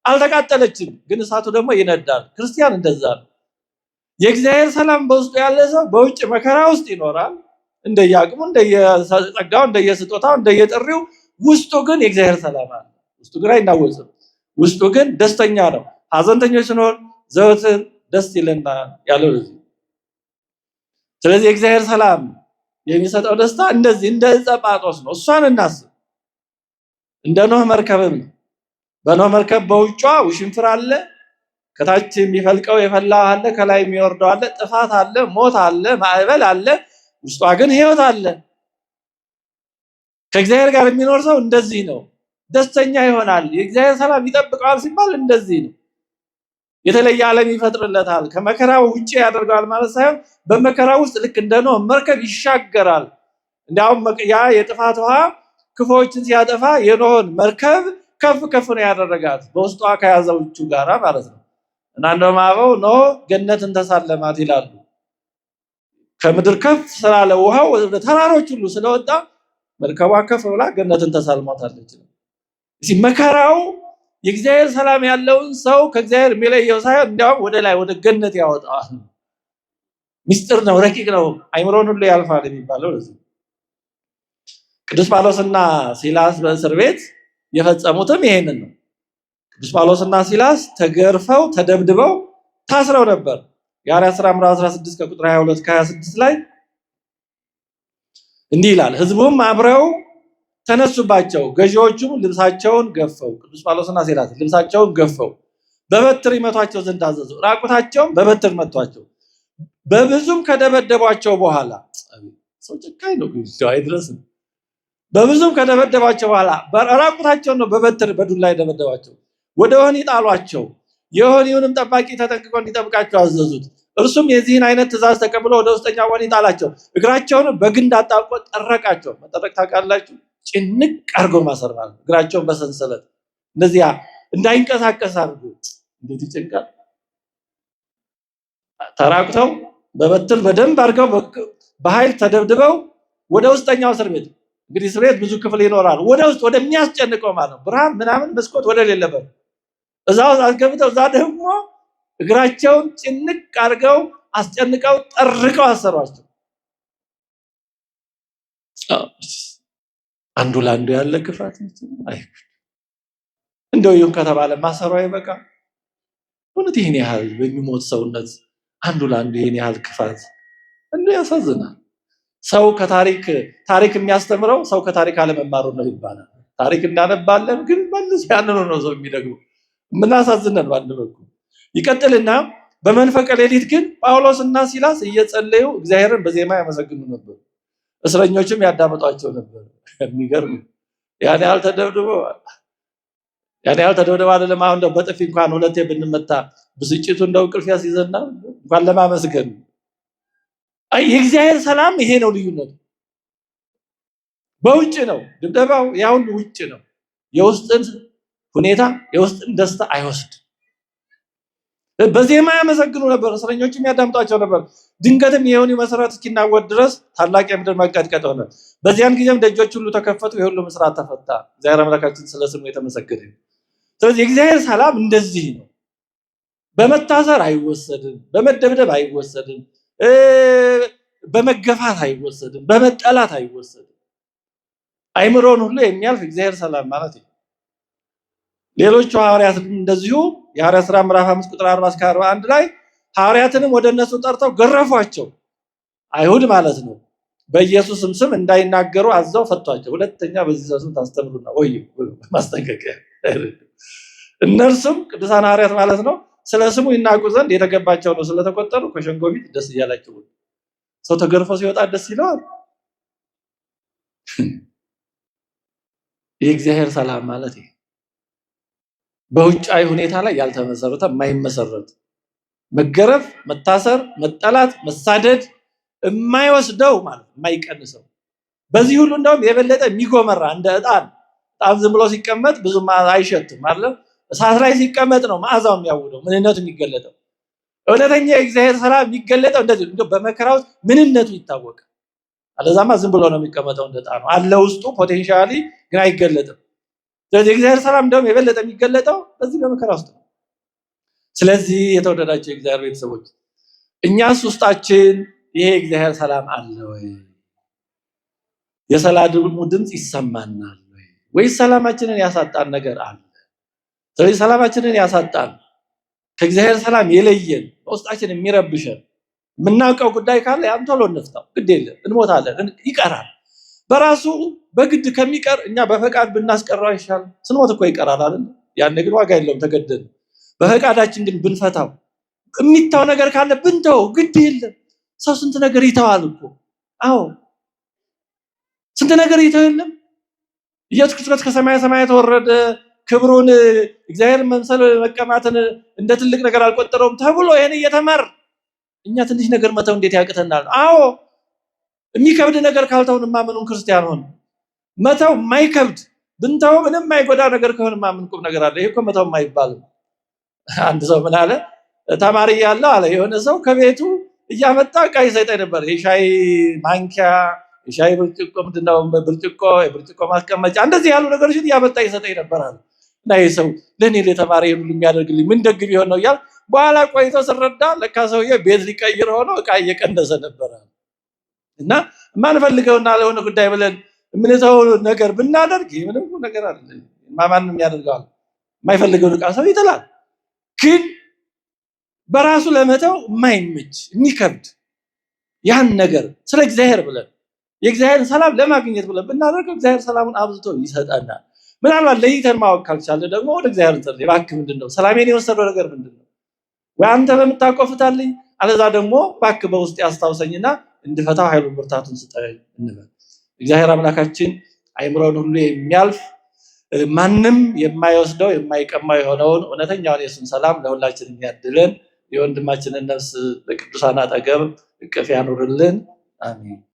አልተቃጠለችም። ግን እሳቱ ደግሞ ይነዳል። ክርስቲያን እንደዛ ነው። የእግዚአብሔር ሰላም በውስጡ ያለ ሰው በውጭ መከራ ውስጥ ይኖራል፣ እንደየአቅሙ፣ እንደየጸጋው፣ እንደየስጦታው፣ እንደየጥሪው። ውስጡ ግን የእግዚአብሔር ሰላም አለ። ውስጡ ግን አይናወጽም። ውስጡ ግን ደስተኛ ነው። ሀዘንተኞች ስንሆን ዘወትር ደስ ይለናል ያለው ለዚህ። ስለዚህ የእግዚአብሔር ሰላም የሚሰጠው ደስታ እንደዚህ እንደ ዕፀ ጳጦስ ነው። እሷን እናስብ። እንደ ኖህ መርከብም ነው። በኖህ መርከብ በውጯ ውሽንፍር አለ፣ ከታች የሚፈልቀው የፈላ አለ፣ ከላይ የሚወርደው አለ፣ ጥፋት አለ፣ ሞት አለ፣ ማዕበል አለ። ውስጧ ግን ሕይወት አለ። ከእግዚአብሔር ጋር የሚኖር ሰው እንደዚህ ነው፣ ደስተኛ ይሆናል። የእግዚአብሔር ሰላም ይጠብቀዋል ሲባል እንደዚህ ነው። የተለየ ዓለም ይፈጥርለታል። ከመከራው ውጪ ያደርገዋል ማለት ሳይሆን በመከራው ውስጥ ልክ እንደ ኖህ መርከብ ይሻገራል። እንዲያውም ያ የጥፋት ውሃ ክፉዎችን ሲያጠፋ የኖህን መርከብ ከፍ ከፍ ነው ያደረጋት በውስጧ ከያዘዎቹ ጋራ ማለት ነው። እና እንደውም አበው ኖህ ገነትን ተሳለማት ይላሉ። ከምድር ከፍ ስላለ ውሃው ወደ ተራሮች ሁሉ ስለወጣ መርከቧ ከፍ ብላ ገነትን ተሳልማታለች። እዚህ መከራው የእግዚአብሔር ሰላም ያለውን ሰው ከእግዚአብሔር የሚለየው ሳይሆን እንዲያውም ወደ ላይ ወደ ገነት ያወጣዋል። ሚስጥር ነው፣ ረቂቅ ነው፣ አይምሮን ሁሉ ያልፋል የሚባለው ለዚህ። ቅዱስ ጳውሎስና ሲላስ በእስር ቤት የፈጸሙትም ይሄንን ነው። ቅዱስ ጳውሎስና ሲላስ ተገርፈው ተደብድበው ታስረው ነበር። የሐዋርያት ሥራ ምዕራፍ 16 ከቁጥር 22 ከ26 ላይ እንዲህ ይላል። ሕዝቡም አብረው ተነሱባቸው፣ ገዢዎቹም ልብሳቸውን ገፈው፣ ቅዱስ ጳውሎስና ሲላስ ልብሳቸውን ገፈው በበትር ይመቷቸው ዘንድ አዘዙ። ራቁታቸውም በበትር መቷቸው። በብዙም ከደበደቧቸው በኋላ ሰው ጨካኝ ነው አይድረስም። በብዙም ከደበደቧቸው በኋላ ራቁታቸውን ነው በበትር በዱላ የደበደቧቸው። ወደ ወህኒ ጣሏቸው። የወህኒውንም ጠባቂ ተጠንቅቆ እንዲጠብቃቸው አዘዙት። እርሱም የዚህን አይነት ትእዛዝ ተቀብሎ ወደ ውስጠኛ ወህኒ ጣላቸው። እግራቸውን በግንድ አጣብቆ ጠረቃቸው። መጠረቅ ታውቃላችሁ? ጭንቅ አድርጎ ማሰር ማለት። እግራቸውን በሰንሰለት እንደዚያ እንዳይንቀሳቀስ አድርጎ። እንዴት ይጨንቃል! ተራቁተው በበትር በደንብ አድርገው በኃይል ተደብድበው ወደ ውስጠኛው እስር ቤት። እንግዲህ እስር ቤት ብዙ ክፍል ይኖራል። ወደ ውስጥ ወደሚያስጨንቀው ማለት ነው፣ ብርሃን ምናምን መስኮት ወደሌለበት እዛው አስገብተው እዛ ደግሞ እግራቸውን ጭንቅ አድርገው አስጨንቀው ጠርቀው አሰሯቸው። አንዱ ለአንዱ ያለ ክፋት እንደው ይሁን ከተባለ ማሰሯ ይበቃ። እውነት ይሄን ያህል በሚሞት ሰውነት አንዱ ለአንዱ ይሄን ያህል ክፋት እንዴ ያሳዝናል። ሰው ታሪክ የሚያስተምረው ሰው ከታሪክ አለመማሩ ነው ይባላል። ታሪክ እናነባለን ግን መልስ ያንኑ ነው ሰው የሚደግመው። ምናሳዝነን ባንድ በኩል ይቀጥልና በመንፈቀ ሌሊት ግን ጳውሎስና ሲላስ እየጸለዩ እግዚአብሔርን በዜማ ያመሰግኑ ነበር። እስረኞችም ያዳምጧቸው ነበር። የሚገርም ያን ያህል ተደብድበው አይደለም። አሁን እንደው በጥፊ እንኳን ሁለቴ ብንመታ ብስጭቱ እንደው እንቅልፍ ያስይዘና እንኳን ለማመስገን የእግዚአብሔር ሰላም ይሄ ነው ልዩነቱ። በውጭ ነው ድብደባው፣ ያው ውጭ ነው። የውስጥን ሁኔታ የውስጥን ደስታ አይወስድ። በዜማ ያመሰግኑ ነበር፣ እስረኞችም ያዳምጧቸው ነበር። ድንገትም የወህኒው መሰረት እስኪናወጥ ድረስ ታላቅ የምድር መንቀጥቀጥ ሆነ። በዚያን ጊዜም ደጆች ሁሉ ተከፈቱ፣ የሁሉ እስራት ተፈታ። እግዚአብሔር አምላካችን ስለ ስሙ የተመሰገነ ይሁን። ስለዚህ የእግዚአብሔር ሰላም እንደዚህ ነው። በመታሰር አይወሰድም፣ በመደብደብ አይወሰድም፣ በመገፋት አይወሰድም፣ በመጠላት አይወሰድም። አይምሮን ሁሉ የሚያልፍ እግዚአብሔር ሰላም ማለት ነው። ሌሎቹ ሐዋርያት እንደዚሁ የሐዋርያት ሥራ ምዕራፍ 5 ቁጥር 40 እስከ 41 ላይ ሐዋርያትንም ወደ እነሱ ጠርተው ገረፏቸው። አይሁድ ማለት ነው። በኢየሱስም ስም እንዳይናገሩ አዘው ፈቷቸው። ሁለተኛ በዚህ ስም ታስተምሩና ወይ ማስጠንቀቂያ። እነርሱም ቅዱሳን ሐዋርያት ማለት ነው ስለ ስሙ ይናቁ ዘንድ የተገባቸው ነው ስለተቆጠሩ ከሸንጎ ፊት ደስ እያላቸው። ሰው ተገርፎ ሲወጣ ደስ ይለዋል። የእግዚአብሔር ሰላም ማለት ይሄ በውጫዊ ሁኔታ ላይ ያልተመሰረተ የማይመሰረት መገረፍ፣ መታሰር፣ መጠላት፣ መሳደድ የማይወስደው ማለት የማይቀንሰው በዚህ ሁሉ እንደውም የበለጠ የሚጎመራ እንደ ዕጣን ዝም ብሎ ሲቀመጥ ብዙ አይሸትም ማለት እሳት ላይ ሲቀመጥ ነው መዓዛው የሚያውደው ምንነቱ የሚገለጠው። እውነተኛ የእግዚአብሔር ሰላም የሚገለጠው እንደዚህ እንደው በመከራ ውስጥ ምንነቱ ይታወቃል። አለዛማ ዝም ብሎ ነው የሚቀመጠው እንደ ዕጣን አለ ውስጡ ፖቴንሻሊ ግን አይገለጥም። ስለዚህ የእግዚአብሔር ሰላም እንደውም የበለጠ የሚገለጠው በዚህ በመከራ ውስጥ ነው። ስለዚህ የተወደዳችሁ የእግዚአብሔር ቤተሰቦች እኛስ ውስጣችን ይሄ የእግዚአብሔር ሰላም አለ ወይ? የሰላሙ ድምፅ ይሰማናል ወይ? ወይስ ሰላማችንን ያሳጣን ነገር አለ? ስለዚህ ሰላማችንን ያሳጣን ከእግዚአብሔር ሰላም የለየን በውስጣችን የሚረብሸን የምናውቀው ጉዳይ ካለ ያን ቶሎ እንፍታው። ግድ የለም እንሞታለን፣ ይቀራል። በራሱ በግድ ከሚቀር እኛ በፈቃድ ብናስቀረው አይሻልም? ስንሞት እኮ ይቀራል አይደል? ያን ግን ዋጋ የለውም ተገደን። በፈቃዳችን ግን ብንፈታው የሚታው ነገር ካለ ብንተው ግድ የለም። ሰው ስንት ነገር ይተዋል እኮ። አዎ ስንት ነገር ይተው የለም። ኢየሱስ ክርስቶስ ከሰማይ ሰማያት ወረደ፣ ክብሩን እግዚአብሔር መምሰል መቀማትን እንደ ትልቅ ነገር አልቆጠረውም ተብሎ ይሄን እየተመር እኛ ትንሽ ነገር መተው እንዴት ያቅተናል? አዎ የሚከብድ ነገር ካልተውን ማምኑን ክርስቲያን ሆነ መተው የማይከብድ ብንተው ምንም የማይጎዳ ነገር ከሆነ ማምን ቁም ነገር አለ። ይሄ እኮ መተው የማይባል። አንድ ሰው ምን አለ? ተማሪ ያለው አለ የሆነ ሰው ከቤቱ እያመጣ ዕቃ ይሰጠኝ ነበር። የሻይ ማንኪያ፣ የሻይ ብርጭቆ፣ ምንድነው ብርጭቆ፣ የብርጭቆ ማስቀመጫ እንደዚህ ያሉ ነገሮችን እያመጣ ይሰጠኝ ነበር አለ። እና ይሄ ሰው ለኔ ለተማሪ ሁሉ የሚያደርግልኝ ምን ደግ ቢሆን ነው እያል በኋላ ቆይቶ ስረዳ ለካ ሰውዬው ቤት ሊቀይር ሆኖ ዕቃ እየቀነሰ ነበር። እና ማንፈልገውና ለሆነ ጉዳይ ብለን ምንተው ነገር ብናደርግ ምንም ነገር አይደለም። ማንም ያደርጋል። የማይፈልገው ዕቃ ሰው ይጥላል። ግን በራሱ ለመተው የማይመች የሚከብድ ያን ነገር ስለ እግዚአብሔር ብለን የእግዚአብሔርን ሰላም ለማግኘት ብለን ብናደርገው እግዚአብሔር ሰላሙን አብዝቶ ይሰጠናል። ምናልባት ለይተን ማወቅ ካልቻለ ደግሞ ወደ እግዚአብሔር እንጸልይ። እባክህ ምንድነው ሰላሜን የወሰደው ነገር ምንድነው? ወይ አንተ በምታውቀው ፍታልኝ፣ አለዛ ደግሞ እባክህ በውስጥ ያስታውሰኝና እንድፈታው ኃይሉን ብርታቱን ስጠኝ እንበል። እግዚአብሔር አምላካችን አይምሮን ሁሉ የሚያልፍ ማንም የማይወስደው የማይቀማው የሆነውን እውነተኛውን የእሱን ሰላም ለሁላችን የሚያድለን የወንድማችንን ነፍስ በቅዱሳን አጠገብ እቅፍ ያኑርልን። አሜን።